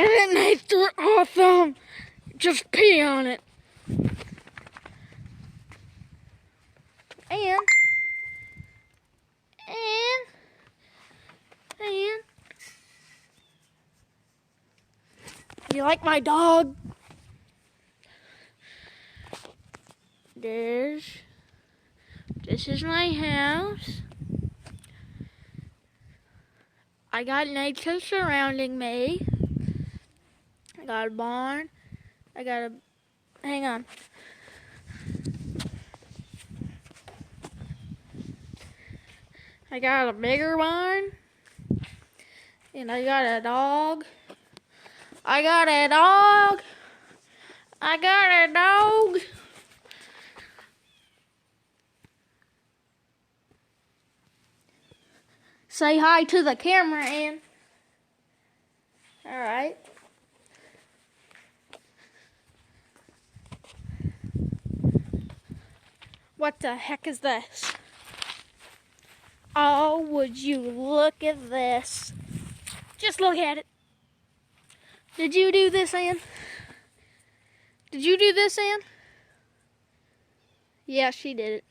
Isn't nature awesome? Just pee on it. And you like my dog? This is my house. I got nature surrounding me. I got a barn. Hang on. I got a bigger barn. And I got a dog. I got a dog. Say hi to the camera, Ann. All right. What the heck is this? Oh, would you look at this? Just look at it. Did you do this, Ann? Did you do this, Ann? Yeah, she did it.